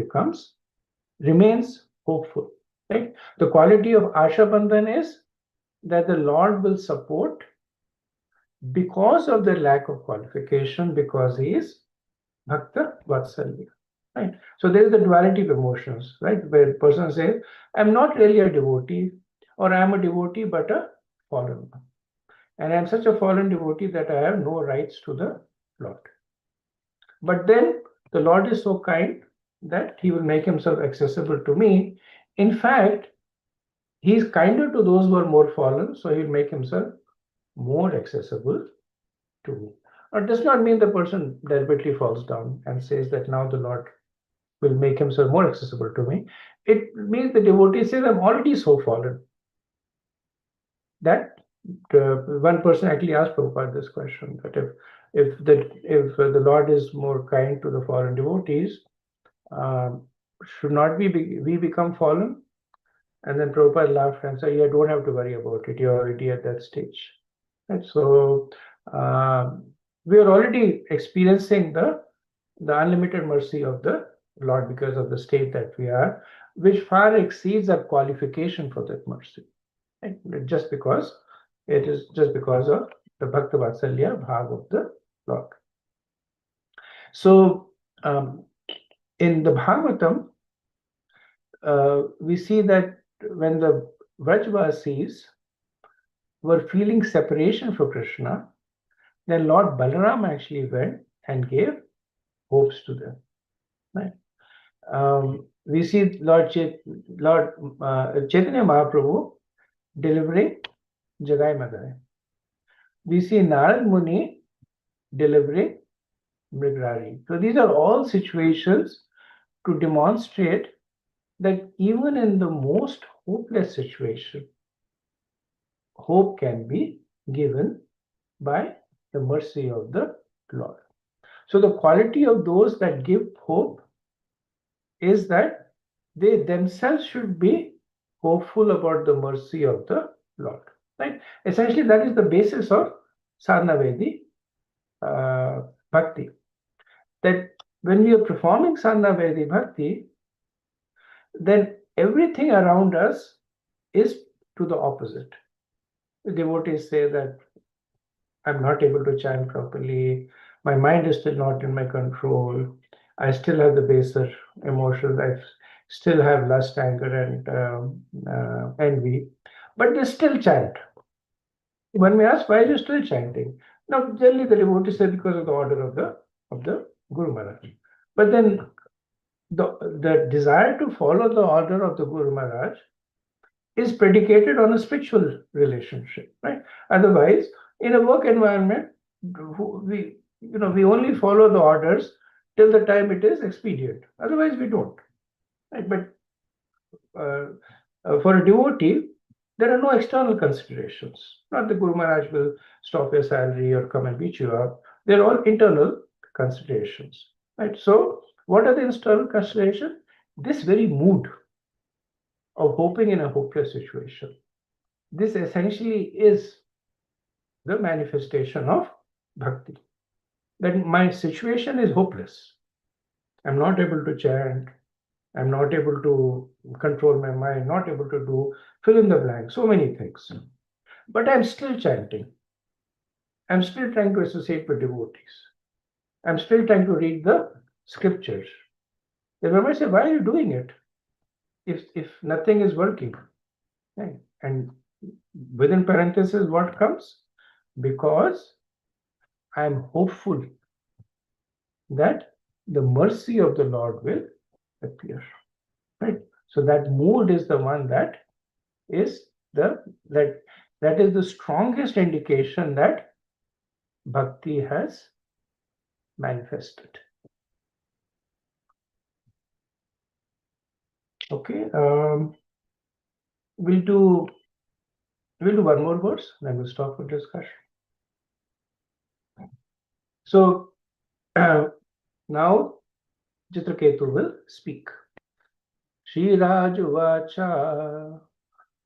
remains hopeful. Right? The quality of Asha Bandhan is that the Lord will support because of the lack of qualification, because he is Bhakta Vatsalya. Right? So there is the duality of emotions, right? Where a person says, I'm not really a devotee, or I'm a devotee but a fallen one. And I'm such a fallen devotee that I have no rights to the Lord. But then the Lord is so kind that he will make himself accessible to me. In fact, he is kinder to those who are more fallen, so he will make himself more accessible to me. It does not mean the person deliberately falls down and says that now the Lord will make himself more accessible to me. It means the devotee says, I'm already so fallen. That one person actually asked Prabhupada this question, that if the Lord is more kind to the fallen devotees, should not we become fallen? And then Prabhupada laughed and said, you don't have to worry about it. You're already at that stage. Right? So we are already experiencing the unlimited mercy of the Lord because of the state that we are, which far exceeds our qualification for that mercy. Right? Just because of the Bhakta Vatsalya bhag of the Lord. So in the Bhagavatam, we see that when the Vrajvasis were feeling separation from Krishna, then Lord Balaram actually went and gave hopes to them. Right? We see Lord Chaitanya Mahaprabhu delivering Jagai Madai. We see Narad Muni delivering Mrigrari. So these are all situations to demonstrate that even in the most hopeless situation, hope can be given by the mercy of the Lord. So the quality of those that give hope is that they themselves should be hopeful about the mercy of the Lord. Right? Essentially, that is the basis of Sadhana Bhakti. That when we are performing Sadhana Bhakti, then everything around us is to the opposite. The devotees say that I'm not able to chant properly, my mind is still not in my control, I still have the baser emotions, I still have lust, anger, and envy, but they still chant. When we ask why are you still chanting? Now, generally the devotees say because of the order of the Guru Maharaj. But then the desire to follow the order of the Guru Maharaj is predicated on a spiritual relationship, right? Otherwise, in a work environment, we only follow the orders till the time it is expedient. Otherwise, we don't. Right? But uh, for a devotee, there are no external considerations. Not the Guru Maharaj will stop your salary or come and beat you up. They're all internal considerations. Right? So, what are the external considerations? This very mood of hoping in a hopeless situation. This essentially is the manifestation of bhakti. That my situation is hopeless. I'm not able to chant. I'm not able to control my mind, not able to do fill in the blank, so many things. But I'm still chanting. I'm still trying to associate with devotees. I'm still trying to read the scriptures. The Brahma say, why are you doing it? If nothing is working. Right? And within parentheses, what comes? Because I'm hopeful that the mercy of the Lord will appear. Right? So that mood is the one that is that is the strongest indication that bhakti has manifested. Okay, we'll do one more verse, then we'll stop for discussion. So now Chitraketu will speak. Shri Raj Vacha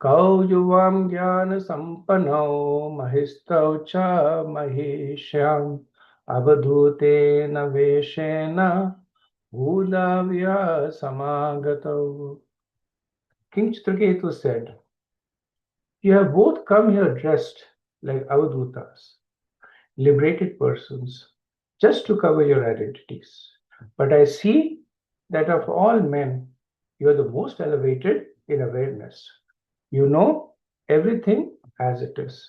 Kaujuvam Jnana Sampanno Mahistau Cha Maheshyam Avadhutena Veshena Bhudavya Samagato. King Chitraketu said, you have both come here dressed like Avadhutas, liberated persons, just to cover your identities. But I see that of all men, you are the most elevated in awareness. You know everything as it is.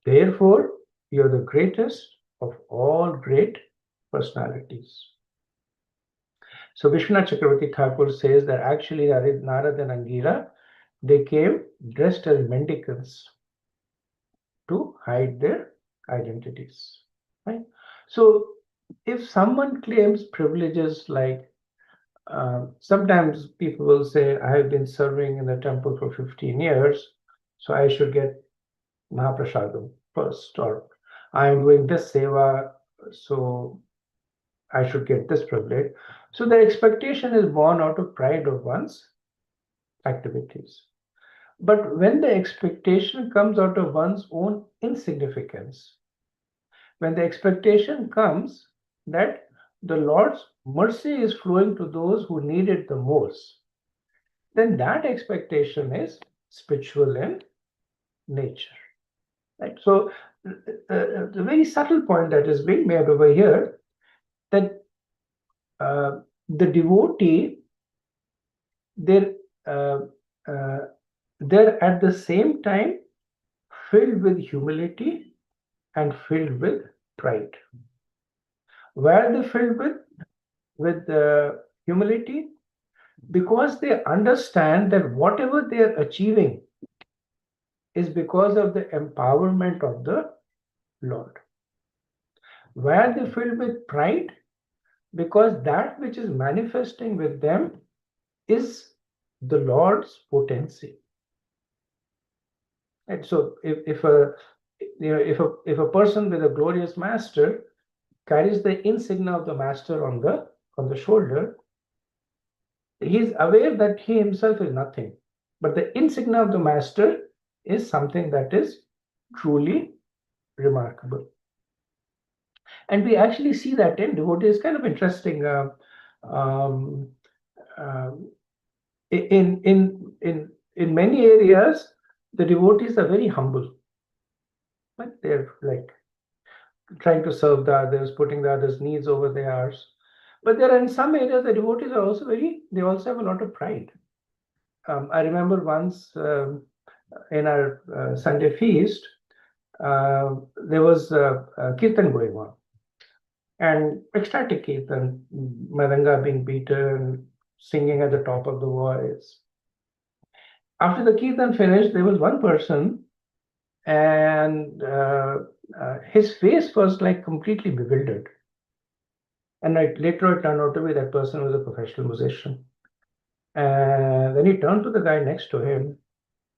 Therefore, you are the greatest of all great personalities. So Vishwanath Chakravarti Thakur says that actually Narad and Angira, they came dressed as mendicants to hide their identities. Right? So if someone claims privileges like sometimes people will say, I have been serving in the temple for 15 years, so I should get Mahaprasadam first, or I am doing this seva, so I should get this privilege. So the expectation is born out of pride of one's activities. But when the expectation comes out of one's own insignificance, when the expectation comes that the Lord's mercy is flowing to those who need it the most, then that expectation is spiritual in nature. Right? So, the very subtle point that is being made over here, that the devotee, they're, uh, uh, they're at the same time filled with humility and filled with pride. Why are they filled with humility? Because they understand that whatever they are achieving is because of the empowerment of the Lord. Why are they filled with pride? Because that which is manifesting with them is the Lord's potency. And so if a if a person with a glorious master carries the insignia of the master on the shoulder, he is aware that he himself is nothing. But the insignia of the master is something that is truly remarkable. And we actually see that in devotees. Kind of interesting. Um, um, in many areas, the devotees are very humble, but they're like trying to serve the others, putting the others' needs over theirs. But there are in some areas the devotees are also they also have a lot of pride. I remember once in our Sunday feast, there was a kirtan going on, and ecstatic kirtan, madanga being beaten, singing at the top of the voice. After the kirtan finished, there was one person, and his face was like completely bewildered. And later it turned out to be that person was a professional musician. And then he turned to the guy next to him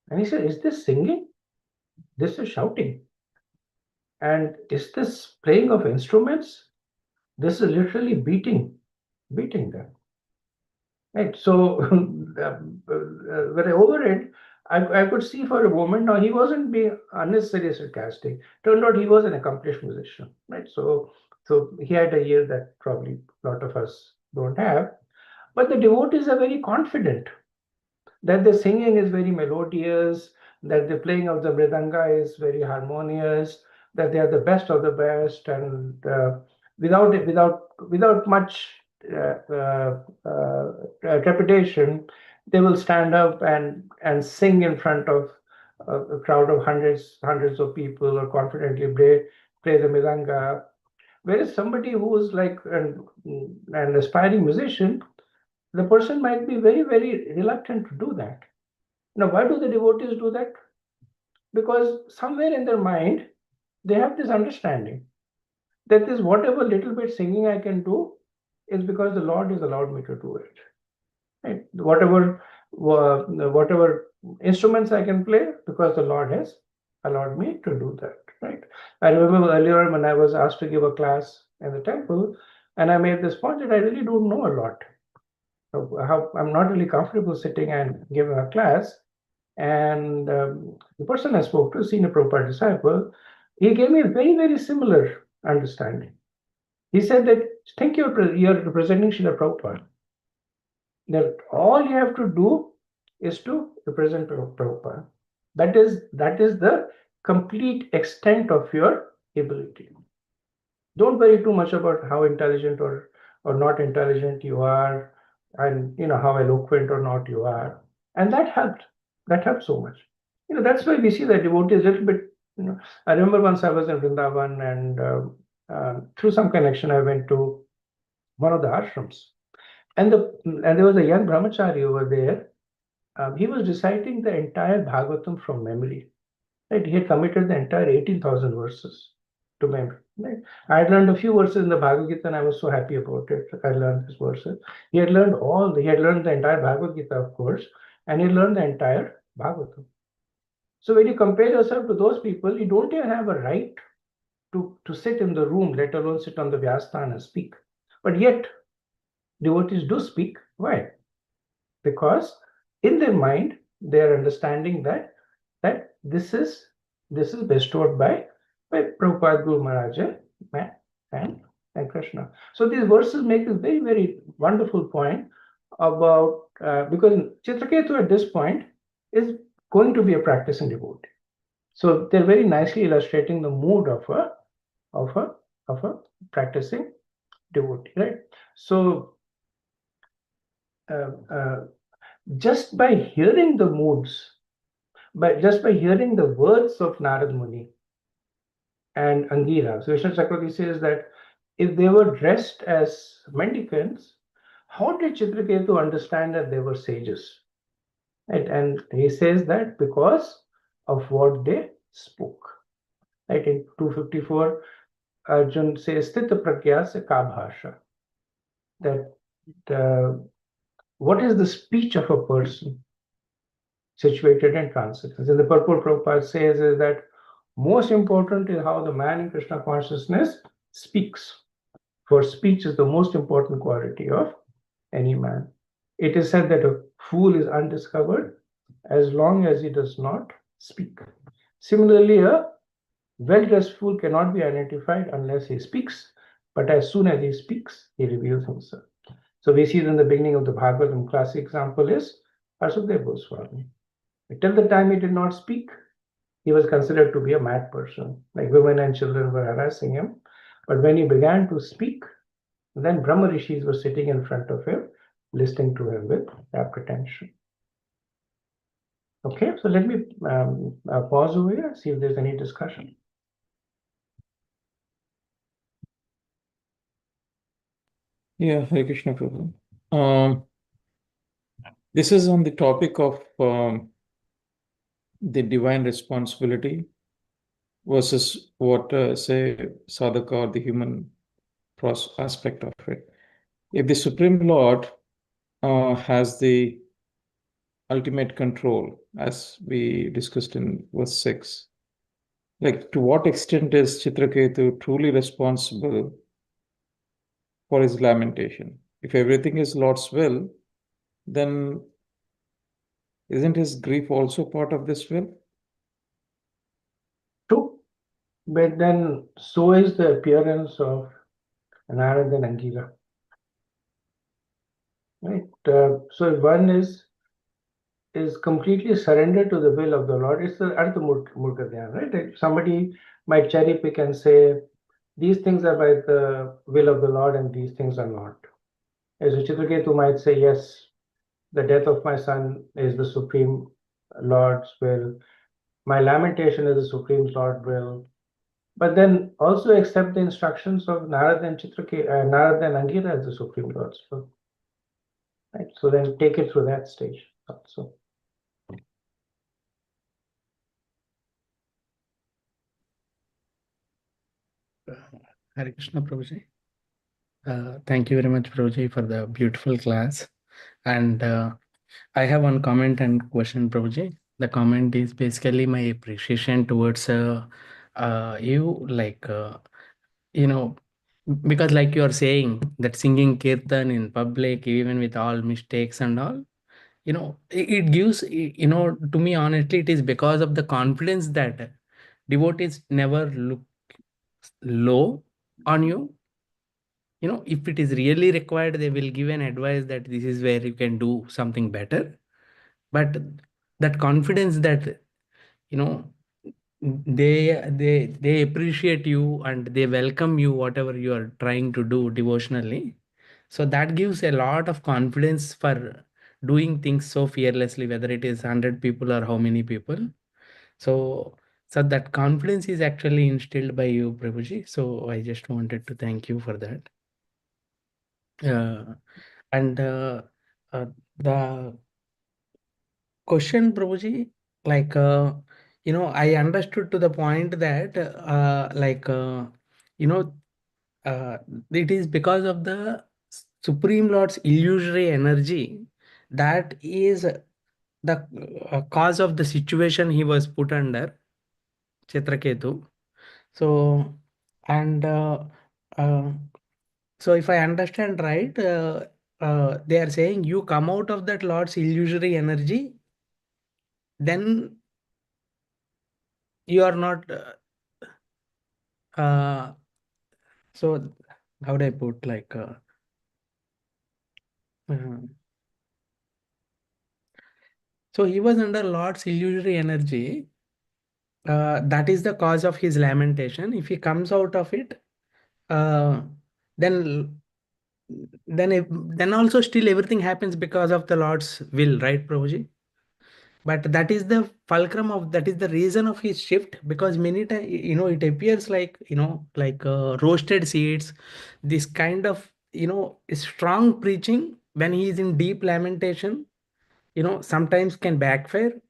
and he said, "Is this singing? This is shouting. And is this playing of instruments? This is literally beating them." Right. So when I overread, I could see for a moment now he wasn't being unnecessarily sarcastic. Turned out he was an accomplished musician, right? So he had a ear that probably a lot of us don't have. But the devotees are very confident that the singing is very melodious, that the playing of the mridanga is very harmonious, that they are the best of the best, and without much trepidation, they will stand up and sing in front of a crowd of hundreds of people, or confidently play the mridanga. Whereas somebody who is like an aspiring musician, the person might be very reluctant to do that. Now, why do the devotees do that? Because somewhere in their mind, they have this understanding that this whatever little bit singing I can do is because the Lord has allowed me to do it. Right? Whatever instruments I can play, because the Lord has allowed me to do that. Right? I remember earlier when I was asked to give a class in the temple, and I made this point that I really don't know a lot. How I'm not really comfortable sitting and giving a class. And the person I spoke to, senior Prabhupada disciple, he gave me a very similar understanding. He said that, think you're representing Srila Prabhupada. That all you have to do is to represent Prabhupada. That is the complete extent of your ability. Don't worry too much about how intelligent or not intelligent you are, and how eloquent or not you are. And that helped so much. That's why we see that devotees a little bit. I remember once I was in Vrindavan, and through some connection I went to one of the ashrams, and there was a young brahmachari over there. He was reciting the entire Bhagavatam from memory. Right? He had committed the entire 18,000 verses to memory. Right? I had learned a few verses in the Bhagavad Gita, and I was so happy about it. I learned these verses. He had learned the entire Bhagavad Gita, of course, and he learned the entire Bhagavatam. So when you compare yourself to those people, you don't even have a right to sit in the room, let alone sit on the Vyasthan and speak. But yet, devotees do speak. Why? Because in their mind, they are understanding that this is bestowed by Prabhupada, Guru Maharaja, and Krishna. So these verses make this very wonderful point about because Chitraketu at this point is going to be a practicing devotee. So they're very nicely illustrating the mood of a practicing devotee, right? So uh, uh, just by hearing the moods, just by hearing the words of Narad Muni and Angira, so Vishnu Chakravarti says that if they were dressed as mendicants, how did Chitraketu understand that they were sages? Right? And he says that because of what they spoke. Right? In 254, Arjun says, Sthita Pragya se ka bhasha. That what is the speech of a person situated in transcendence? And the purport Prabhupada says is that most important is how the man in Krishna consciousness speaks. For speech is the most important quality of any man. It is said that a fool is undiscovered as long as he does not speak. Similarly, a well-dressed fool cannot be identified unless he speaks, but as soon as he speaks, he reveals himself. So we see it in the beginning of the Bhagavatam. Classic example is Asukdev Goswami. Till the time he did not speak, he was considered to be a mad person. Like women and children were harassing him. But when he began to speak, then Brahma Rishis were sitting in front of him, listening to him with rapt attention. Okay, so let me pause over here, see if there's any discussion. Yeah, Hare Krishna Prabhu. This is on the topic of the divine responsibility versus what, say, sadhaka or the human aspect of it. If the Supreme Lord has the ultimate control, as we discussed in verse 6, like to what extent is Chitraketu truly responsible for his lamentation? If everything is Lord's will, then isn't his grief also part of this will? True, but then so is the appearance of Narada and Angira. Right? So if one is completely surrendered to the will of the Lord, it's the Artha Murga Dhyan, right? Like somebody might cherry pick and say, these things are by the will of the Lord and these things are not. As Chitraketu might say, yes, the death of my son is the Supreme Lord's will. My lamentation is the Supreme Lord's will. But then also accept the instructions of Narada and Narada and Angira as the Supreme Lord's will. Right? So then take it through that stage also. Hare Krishna Prabhuji. Thank you very much, Prabhuji, for the beautiful class. And I have one comment and question, Prabhuji. The comment is basically my appreciation towards you, like, because like you are saying that singing kirtan in public, even with all mistakes and all, it gives, to me, honestly, it is because of the confidence that devotees never look low on you. If it is really required, they will give an advice that this is where you can do something better. But that confidence that, you know, they appreciate you and they welcome you, whatever you are trying to do devotionally. So that gives a lot of confidence for doing things so fearlessly, whether it is 100 people or how many people. So, so that confidence is actually instilled by you, Prabhuji. So I just wanted to thank you for that. And the question, Prabhuji, like, I understood to the point that, you know, uh, it is because of the Supreme Lord's illusory energy that is the cause of the situation he was put under, Chitraketu. So, and uh, so if I understand right, they are saying you come out of that Lord's illusory energy, then you are not. Uh, so how do I put like? Uh, so he was under Lord's illusory energy. That is the cause of his lamentation. If he comes out of it, uh, then then also still everything happens because of the Lord's will, right, Prabhuji? But that is the fulcrum of, that is the reason of his shift, because many times, it appears like, like roasted seeds, this kind of, strong preaching when he is in deep lamentation, sometimes can backfire.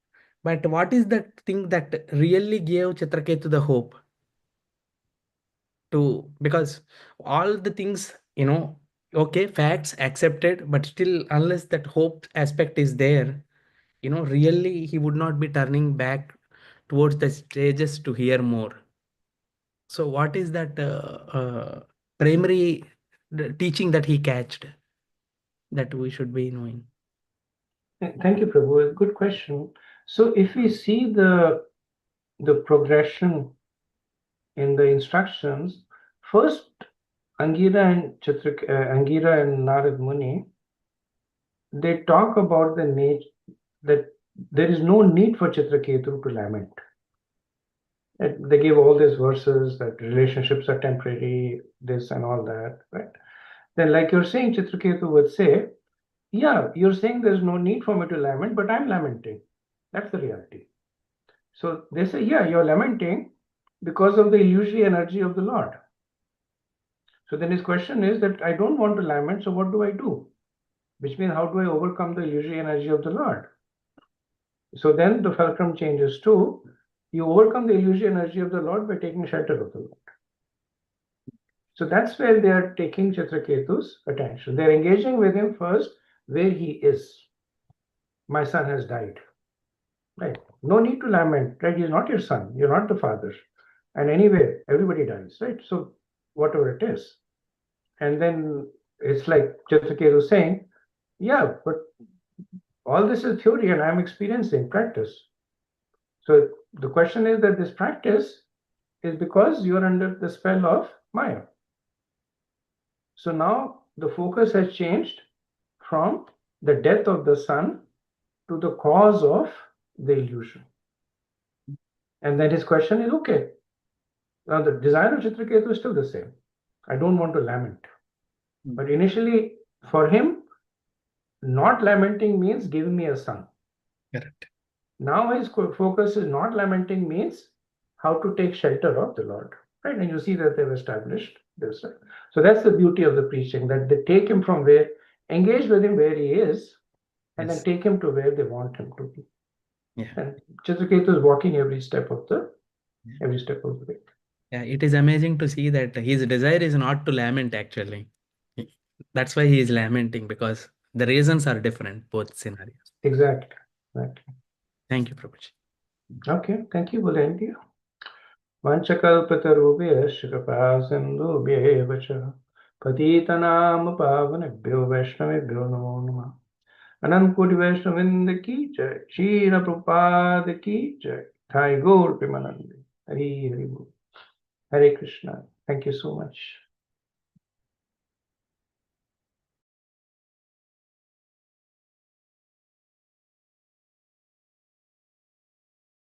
But what is that thing that really gave Chitraketu the hope to, because all the things, Okay, facts accepted, but still, unless that hope aspect is there, really he would not be turning back towards the stages to hear more. So, what is that primary teaching that he catched that we should be knowing? Thank you, Prabhu. Good question. So if we see the progression in the instructions, first Angira and Narad Muni, they talk about the nature that there is no need for Chitraketu to lament. They give all these verses that relationships are temporary, this and all that, right? Then, like you're saying, Chitraketu would say, yeah, you're saying there's no need for me to lament, but I'm lamenting. That's the reality. So they say, yeah, you're lamenting because of the illusory energy of the Lord. So then his question is that I don't want to lament, so what do I do? Which means, how do I overcome the illusory energy of the Lord? So then the fulcrum changes to, you overcome the illusory energy of the Lord by taking shelter of the Lord. So that's where they are taking Chitraketu's attention. They're engaging with him first where he is. My son has died. Right? No need to lament, right? He's not your son, you're not the father. And anyway, everybody dies, right? So whatever it is. And then it's like Chitraketu saying, yeah, but all this is theory and I'm experiencing practice. So the question is that this practice is because you're under the spell of Maya. So now the focus has changed from the death of the son to the cause of the illusion. And then his question is, okay, now the desire of Chitraketu is still the same. I don't want to lament. But initially, for him, not lamenting means give me a son. Correct. Now his focus is not lamenting means how to take shelter of the Lord. Right? And you see that they've established this. Right? So that's the beauty of the preaching, that they take him from where, engage with him where he is, and Yes. then take him to where they want him to be. Yeah. And Chitraketu is walking every step of the way. Yeah, it is amazing to see that his desire is not to lament actually. That's why he is lamenting, because the reasons are different, both scenarios. Exactly. Exactly. Thank you, Prabhuji. Okay, thank you, Bulandia. Vanchakalpatarubhyascha कृपासिन्धुभ्यैव च पतितनाम पावनेभ्यो वैष्णवेभ्यो नमो नमः। अनंत कोटि वैष्णववृंद की जय, श्रील प्रभुपाद की जय, Thai गौर प्रेमानंद, हरि हरि बोल, हरे Krishna. Thank you so much.